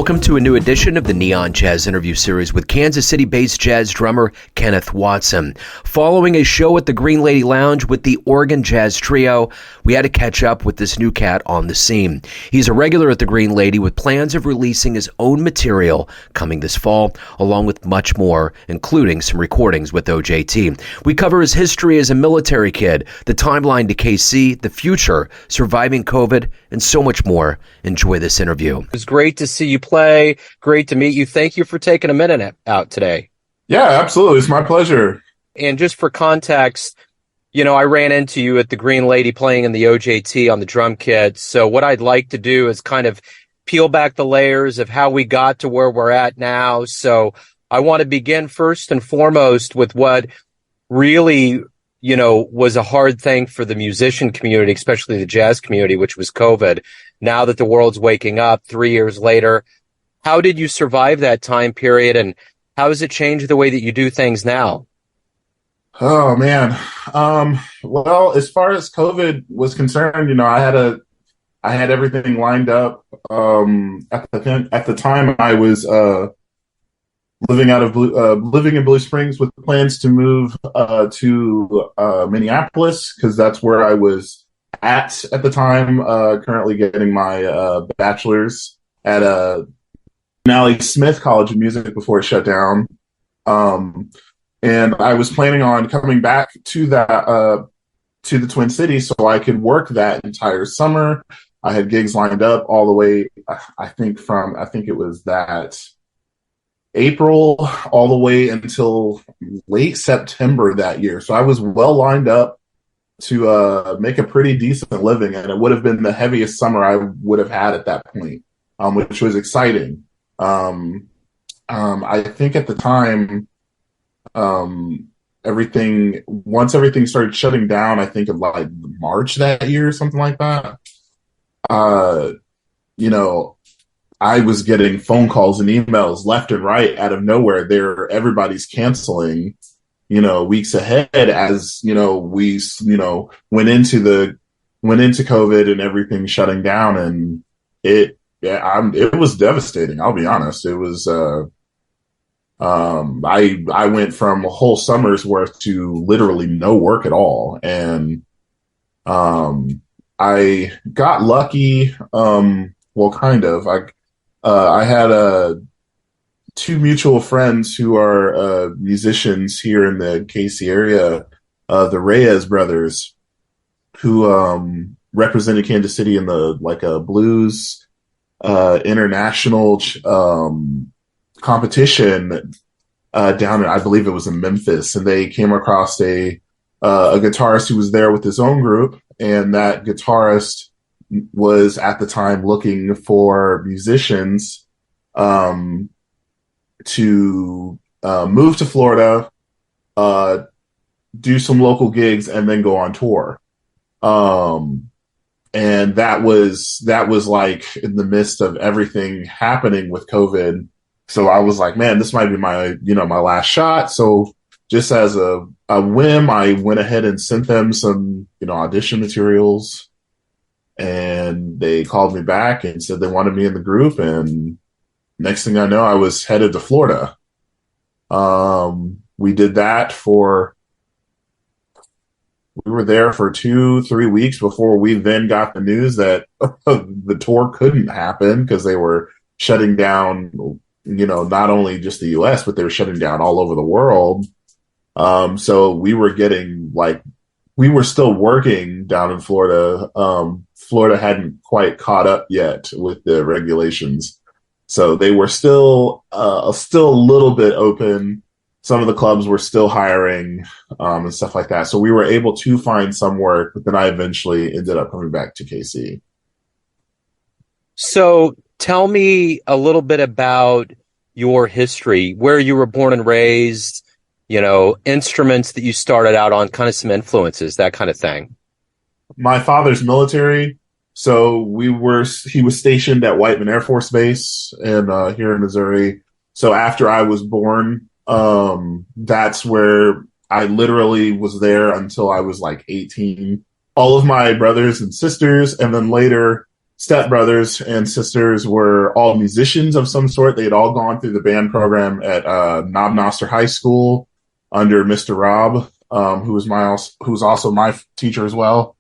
Welcome to a new edition of the Neon Jazz interview series with Kansas City-based jazz drummer Kenneth Watson. Following a show at the Green Lady Lounge with the Oregon Jazz Trio, we had to catch up with this new cat on the scene. He's a regular at the Green Lady with plans of releasing his own material coming this fall, along with much more, including some recordings with OJT. We cover his history as a military kid, the timeline to KC, the future, surviving COVID, and so much more. Enjoy this interview. It was great to see you play. Great to meet you. Thank you for taking a minute out today. Yeah, absolutely. It's my pleasure. And just for context, I ran into you at the Green Lady playing in the OJT on the drum kit. So what I'd like to do is kind of peel back the layers of how we got to where we're at now. So I want to begin first and foremost with what really, was a hard thing for the musician community, especially the jazz community, which was COVID. Now that the world's waking up 3 years later, how did you survive that time period, and how has it changed the way that you do things now? Oh man. Well, as far as COVID was concerned, I had everything lined up. At the time I was living in Blue Springs with plans to move to Minneapolis, because that's where I was at the time, currently getting my bachelor's at Nally Smith College of Music before it shut down. And I was planning on coming back to the Twin Cities so I could work that entire summer. I had gigs lined up all the way, I think it was that April all the way until late September that year. So I was well lined up to make a pretty decent living, and it would have been the heaviest summer I would have had at that point, which was exciting. I think at the time, once everything started shutting down, I think of like March that year or something like that. I was getting phone calls and emails left and right out of nowhere. Everybody's canceling, weeks ahead, as, we, went into COVID and everything shutting down, and it was devastating. I'll be honest. It was, I went from a whole summer's worth to literally no work at all. And, I got lucky. Well, kind of. I had two mutual friends who are musicians here in the KC area, the Reyes brothers, who represented Kansas City in the a blues international competition down in, I believe it was in Memphis, and they came across a guitarist who was there with his own group, and that guitarist was at the time looking for musicians to move to Florida, do some local gigs, and then go on tour. And that was like in the midst of everything happening with COVID. So I was like, man, this might be my last shot. So just as a whim, I went ahead and sent them some, audition materials. And they called me back and said they wanted me in the group. And next thing I know, I was headed to Florida. We did that we were there for 2-3 weeks before we then got the news that the tour couldn't happen because they were shutting down, not only just the US, but they were shutting down all over the world. So we were we were still working down in Florida. Florida hadn't quite caught up yet with the regulations. So they were still a little bit open. Some of the clubs were still hiring and stuff like that. So we were able to find some work, but then I eventually ended up coming back to KC. So tell me a little bit about your history, where you were born and raised, instruments that you started out on, kind of some influences, that kind of thing. My father's military. So he was stationed at Whiteman Air Force Base and here in Missouri. So after I was born, that's where I literally was there until I was like 18. All of my brothers and sisters, and then later stepbrothers and sisters were all musicians of some sort. They had all gone through the band program at Knob Noster High School under Mr. Rob, who was also my teacher as well.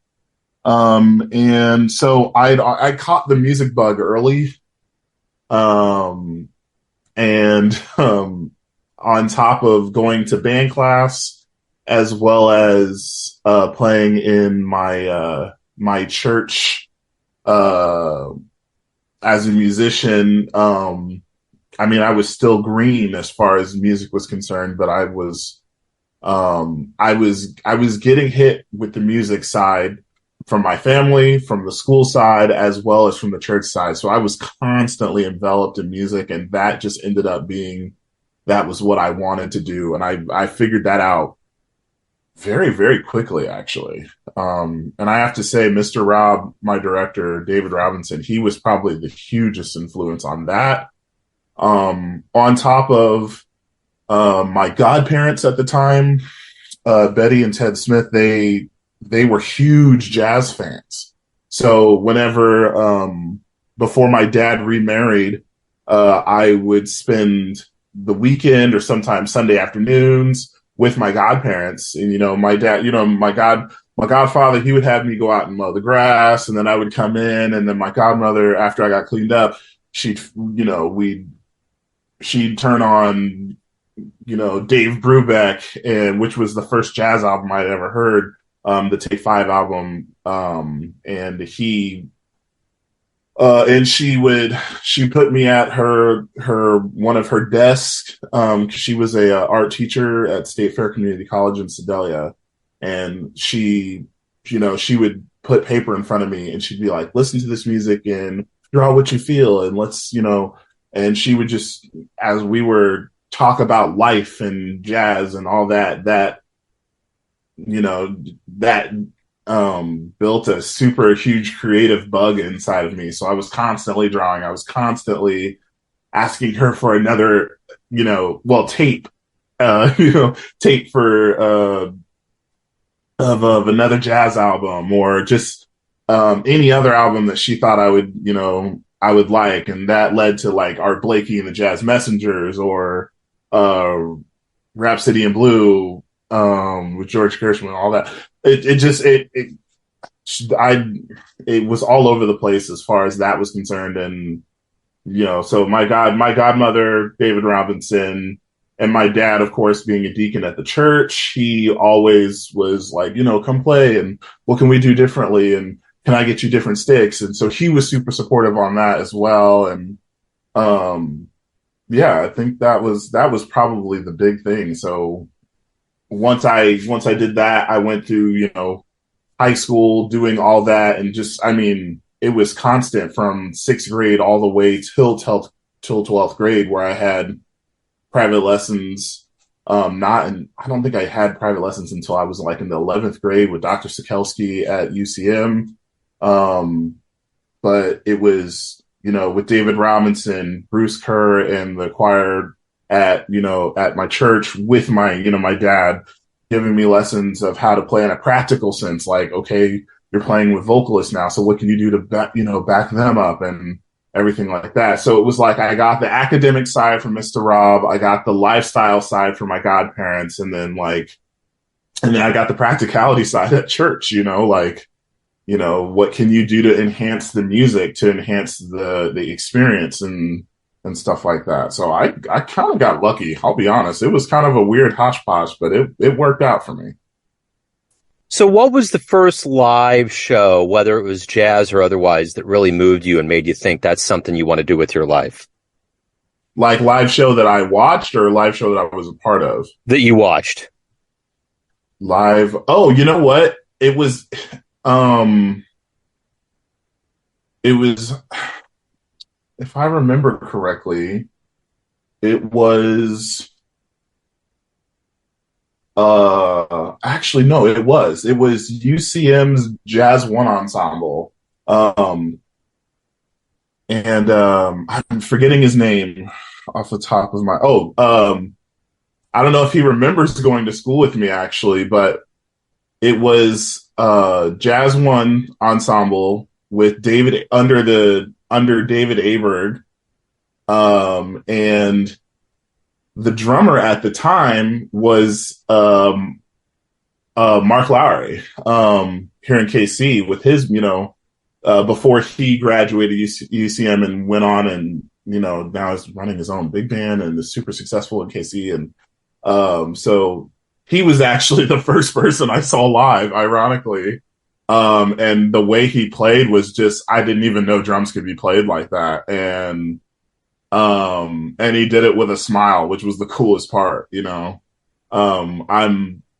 And so I caught the music bug early. And on top of going to band class, as well as playing in my church as a musician. I mean, I was still green as far as music was concerned, but I was getting hit with the music side from my family, from the school side, as well as from the church side. So I was constantly enveloped in music, and that just ended up being, that was what I wanted to do. And I figured that out very, very quickly, actually. And I have to say, Mr. Rob, my director, David Robinson, he was probably the hugest influence on that. On top of my godparents at the time, Betty and Ted Smith, they were huge jazz fans. So whenever, before my dad remarried, I would spend the weekend or sometimes Sunday afternoons with my godparents. And, my dad, my godfather, he would have me go out and mow the grass, and then I would come in, and then my godmother, after I got cleaned up, she'd turn on, Dave Brubeck, and which was the first jazz album I'd ever heard, the Take Five album. And she put me at her one of her desks, cause she was a art teacher at State Fair Community College in Sedalia. And she would put paper in front of me, and she'd be like, listen to this music and draw what you feel. And let's, and she would just, as we were talk about life and jazz and all that built a super huge creative bug inside of me. So I was constantly drawing. I was constantly asking her for another, tape, tape for, of another jazz album, or just, any other album that she thought I would like. And that led to like Art Blakey and the Jazz Messengers, or, Rhapsody in Blue, with George Gershwin, all that. It was all over the place as far as that was concerned. And, so my godmother, David Robinson, and my dad, of course, being a deacon at the church, he always was like, come play, and what can we do differently? And can I get you different sticks? And so he was super supportive on that as well. And, I think that was probably the big thing. So once I did that, I went through, high school doing all that, and just, it was constant from 6th grade all the way till 12th grade, where I had private lessons. I don't think I had private lessons until I was like in the 11th grade with Dr. Sikelski at UCM. But it was, with David Robinson, Bruce Kerr, and the choir at my church, with my, my dad giving me lessons of how to play in a practical sense. Like, okay, you're playing with vocalists now, so what can you do to back them up and everything like that. So it was like I got the academic side from Mr. Rob, I got the lifestyle side from my godparents, and then I got the practicality side at church. What can you do to enhance the music, to enhance the experience and stuff like that. So I kind of got lucky. I'll be honest. It was kind of a weird hodgepodge, but it worked out for me. So what was the first live show, whether it was jazz or otherwise, that really moved you and made you think that's something you want to do with your life? Like live show that I watched, or live show that I was a part of? That you watched. Live. Oh, you know what? It was, if I remember correctly, it was, actually, no, it was UCM's Jazz One Ensemble. I'm forgetting his name off the top of my, I don't know if he remembers going to school with me, actually, but it was, Jazz One Ensemble with David under David Aberg, and the drummer at the time was Mark Lowry, here in KC with his, before he graduated UCM and went on and, now is running his own big band and is super successful in KC. And so he was actually the first person I saw live, ironically. And the way he played was just, I didn't even know drums could be played like that. And he did it with a smile, which was the coolest part,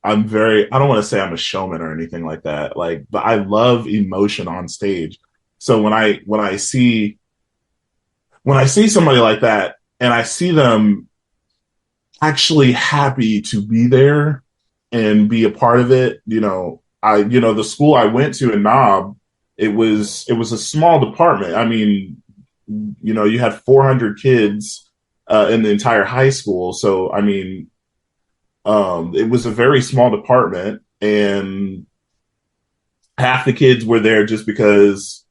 I'm very, I don't want to say I'm a showman or anything like that. Like, but I love emotion on stage. So when I see somebody like that and I see them actually happy to be there and be a part of it, the school I went to in Knob, it was a small department. I mean, you had 400 kids in the entire high school. So, I mean, it was a very small department, and half the kids were there just because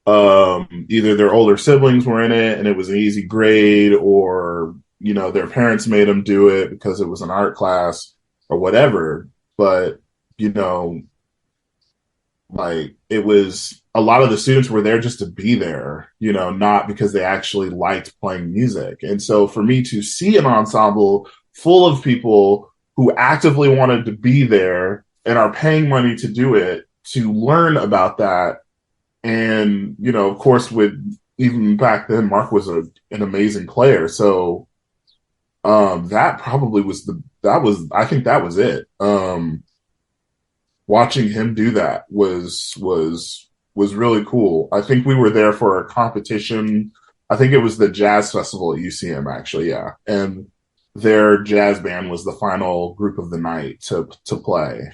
either their older siblings were in it and it was an easy grade, or their parents made them do it because it was an art class or whatever. But like, it was, a lot of the students were there just to be there, not because they actually liked playing music. And so for me to see an ensemble full of people who actively wanted to be there and are paying money to do it, to learn about that. And, of course, even back then, Mark was an amazing player. So that probably I think that was it. Watching him do that was really cool. I think we were there for a competition. I think it was the jazz festival at UCM, actually. Yeah. And their jazz band was the final group of the night to play.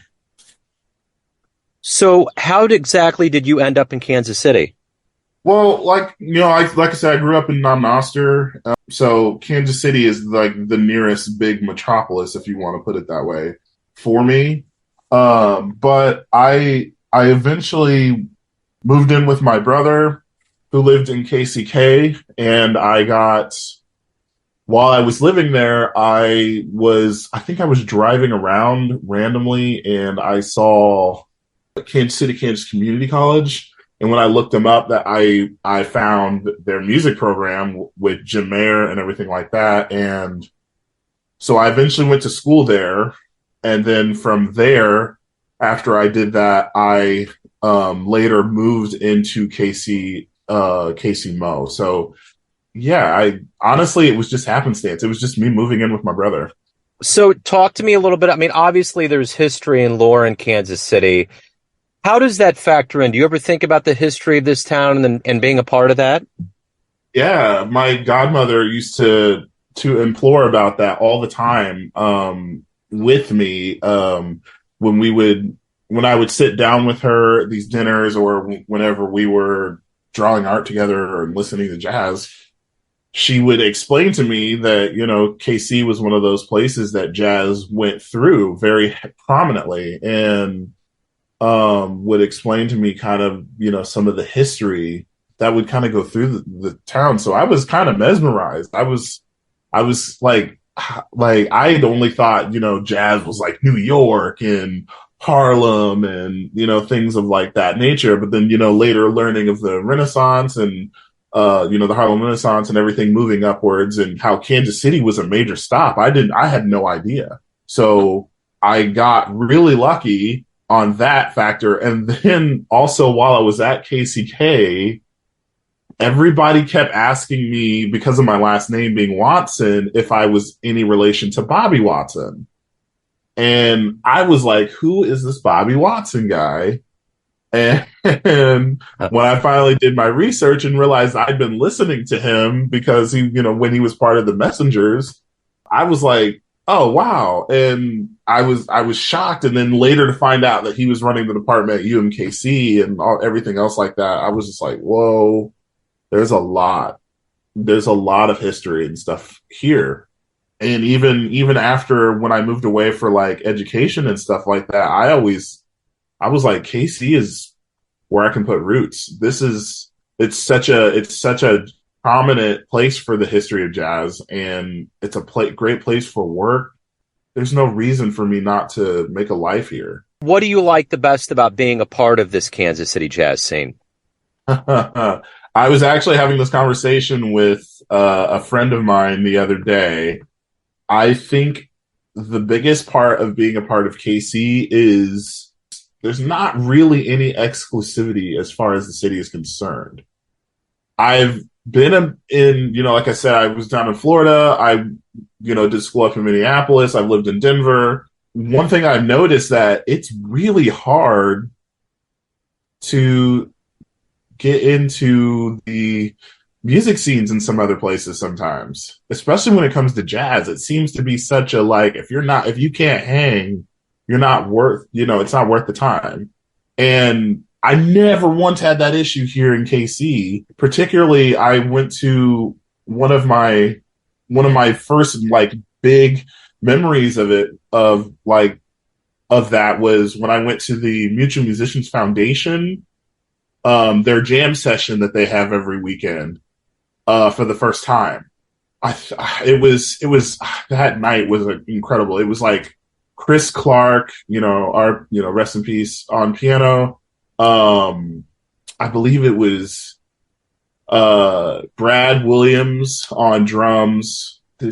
So how exactly did you end up in Kansas City? Well, like I said, I grew up in Non-Noster, so Kansas City is like the nearest big metropolis, if you want to put it that way, for me. But I eventually moved in with my brother, who lived in KCK, and while I was living there, I think I was driving around randomly, and I saw Kansas City, Kansas Community College. And when I looked them up, that I found their music program with Jim Mayer and everything like that. And so I eventually went to school there. And then from there, after I did that, I later moved into KC Mo. So yeah, honestly, it was just happenstance. It was just me moving in with my brother. So talk to me a little bit. I mean, obviously there's history and lore in Kansas City. How does that factor in? Do you ever think about the history of this town and being a part of that? Yeah, my godmother used to implore about that all the time with me when I would sit down with her at these dinners, or whenever we were drawing art together and listening to jazz. She would explain to me that, KC was one of those places that jazz went through very prominently, and would explain to me kind of, some of the history that would kind of go through the town. So I was kind of mesmerized. I was like I'd only thought, jazz was like New York and Harlem and, things of like that nature. But then, later learning of the Renaissance and, the Harlem Renaissance and everything moving upwards, and how Kansas City was a major stop. I had no idea. So I got really lucky on that factor. And then also, while I was at KCK, everybody kept asking me, because of my last name being Watson, if I was any relation to Bobby Watson. And I was like, who is this Bobby Watson guy? And when I finally did my research and realized I'd been listening to him because he, when he was part of the Messengers, I was like, oh, wow. And I was shocked. And then later to find out that he was running the department at UMKC and everything else like that, I was just like, whoa, there's a lot of history and stuff here. And even after, when I moved away for like education and stuff like that, I was like, KC where I can put roots. It's such a prominent place for the history of jazz, and it's a great place for work. There's no reason for me not to make a life here. What do you like the best about being a part of this Kansas City jazz scene? I was actually having this conversation with a friend of mine the other day. I think the biggest part of being a part of KC is there's not really any exclusivity as far as the city is concerned. I've been in, like I said, I was down in Florida. Did school up in Minneapolis. I've lived in Denver. One thing I've noticed that it's really hard to get into the music scenes in some other places sometimes, especially when it comes to jazz. It seems to be such a, like, if you can't hang, you're not worth, it's not worth the time. And I never once had that issue here in KC. Particularly, I went to one of my first like big memories of that was when I went to the Mutual Musicians Foundation, their jam session that they have every weekend, for the first time. It was that night was incredible. It was like Chris Clark, rest in peace, on piano. I believe it was Brad Williams on drums. It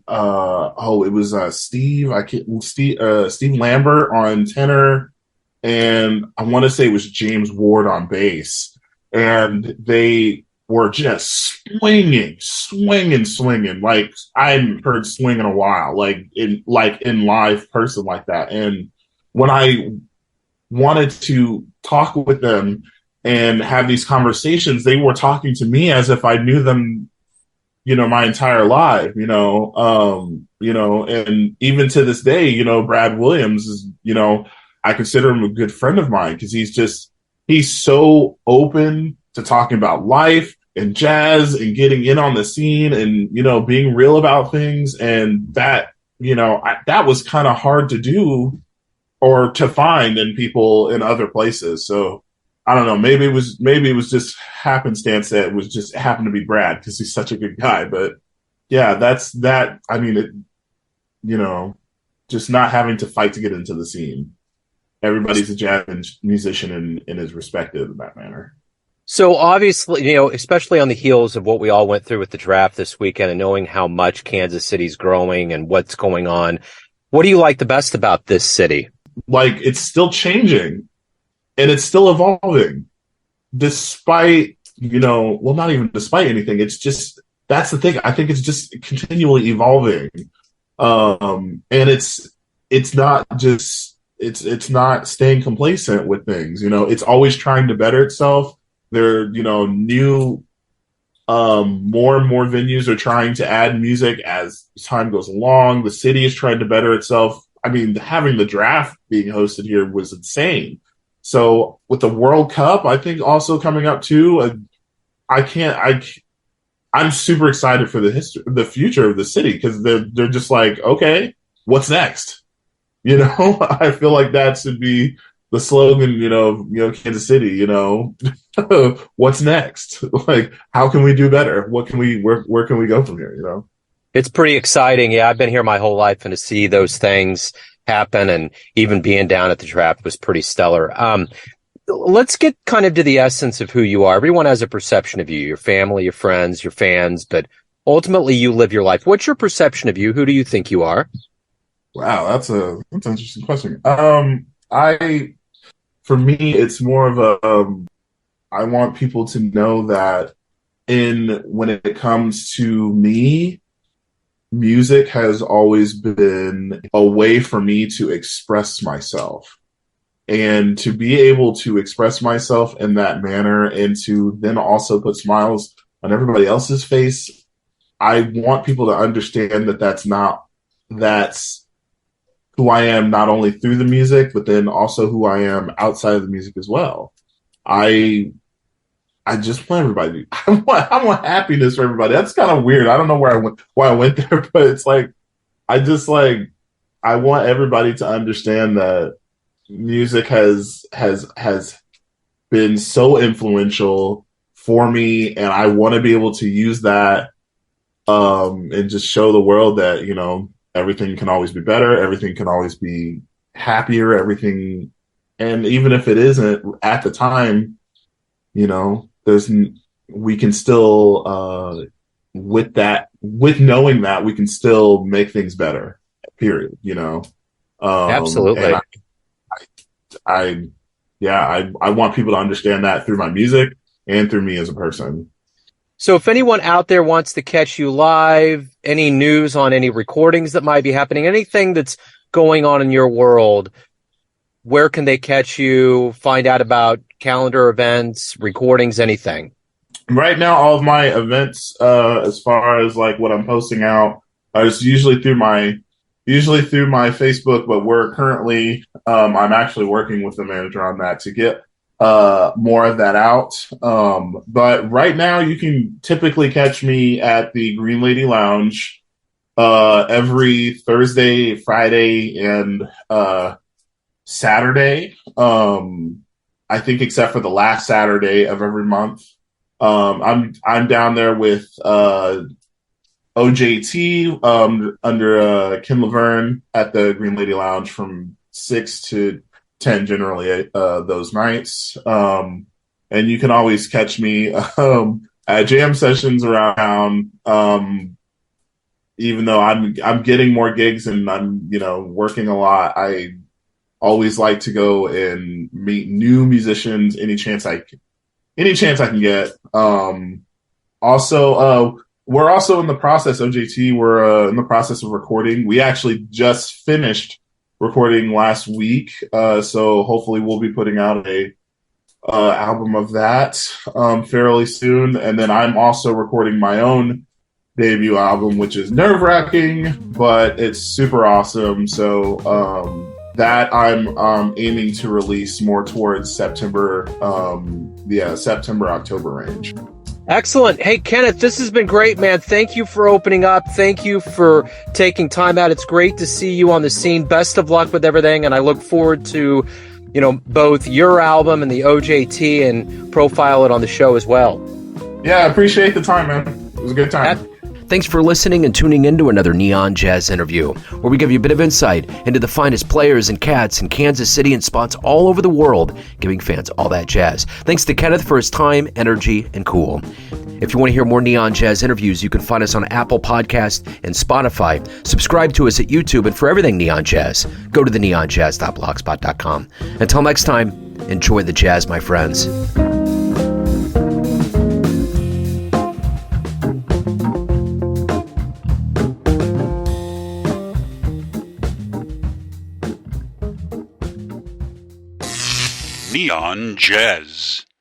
was Steve Lambert on tenor, and I want to say it was James Ward on bass. And they were just swinging like I hadn't heard swing in a while, like in live person like that. And when I wanted to talk with them and have these conversations, they were talking to me as if I knew them, my entire life, and even to this day, Brad Williams is, I consider him a good friend of mine because he's so open to talking about life and jazz and getting in on the scene and, being real about things. And that, that was kind of hard to do or to find in people in other places. So I don't know, maybe it was just happenstance that it happened to be Brad because he's such a good guy. But yeah, that's that. I mean, just not having to fight to get into the scene. Everybody's a jazz musician and is respected in that manner. So obviously, especially on the heels of what we all went through with the draft this weekend and knowing how much Kansas City's growing and what's going on, what do you like the best about this city? Like, it's still changing and it's still evolving despite, not even despite anything. It's just, that's the thing. I think it's just continually evolving. And it's not just, it's not staying complacent with things, it's always trying to better itself. There, new, more and more venues are trying to add music as time goes along. The city is trying to better itself. I mean, having the draft being hosted here was insane. So with the World Cup, I think also coming up too, I'm super excited for the future of the city because they're just like, okay, what's next? I feel like that should be the slogan, Kansas City, what's next? Like, how can we do better? Where can we go from here? It's pretty exciting. Yeah, I've been here my whole life, and to see those things happen and even being down at the draft was pretty stellar. Let's get kind of to the essence of who you are. Everyone has a perception of you, your family, your friends, your fans, but ultimately you live your life. What's your perception of you? Who do you think you are? Wow, that's an interesting question. For me, it's more of I want people to know that when it comes to me, music has always been a way for me to express myself. And to be able to express myself in that manner and to then also put smiles on everybody else's face, I want people to understand that that's who I am, not only through the music, but then also who I am outside of the music as well. I just want everybody. I want happiness for everybody. That's kind of weird. I don't know why I went there, but it's like I want everybody to understand that music has been so influential for me, and I want to be able to use that and just show the world that, you know, everything can always be better, everything can always be happier, everything. And even if it isn't at the time, you know, we can still, with knowing that, we can still make things better, period, you know. And Absolutely. I yeah, I want people to understand that through my music and through me as a person. So if anyone out there wants to catch you live, any news on any recordings that might be happening, anything that's going on in your world, where can they catch you, find out about calendar events, recordings, anything? Right now, all of my events, as far as like what I'm posting out, is usually through my Facebook. But we're currently, I'm actually working with the manager on that to get more of that out. But right now, you can typically catch me at the Green Lady Lounge every Thursday, Friday, and Saturday. I think except for the last Saturday of every month. I'm down there with OJT under Ken Laverne at the Green Lady Lounge from 6 to 10 generally those nights. And you can always catch me at jam sessions around. Even though I'm getting more gigs and I'm, you know, working a lot, I always like to go and meet new musicians any chance I can get. We're also in the process, OJT, we're in the process of recording. We actually just finished recording last week. So hopefully we'll be putting out a album of that fairly soon. And then I'm also recording my own debut album, which is nerve-wracking, but it's super awesome. So that I'm aiming to release more towards September, October range. Excellent. Hey, Kenneth, this has been great, man. Thank you for opening up. Thank you for taking time out. It's great to see you on the scene. Best of luck with everything. And I look forward to, you know, both your album and the OJT and profile it on the show as well. Yeah, I appreciate the time, man. It was a good time. Thanks for listening and tuning in to another Neon Jazz interview, where we give you a bit of insight into the finest players and cats in Kansas City and spots all over the world, giving fans all that jazz. Thanks to Kenneth for his time, energy, and cool. If you want to hear more Neon Jazz interviews, you can find us on Apple Podcasts and Spotify. Subscribe to us at YouTube, and for everything Neon Jazz, go to theneonjazz.blogspot.com. Until next time, enjoy the jazz, my friends. Neon Jazz.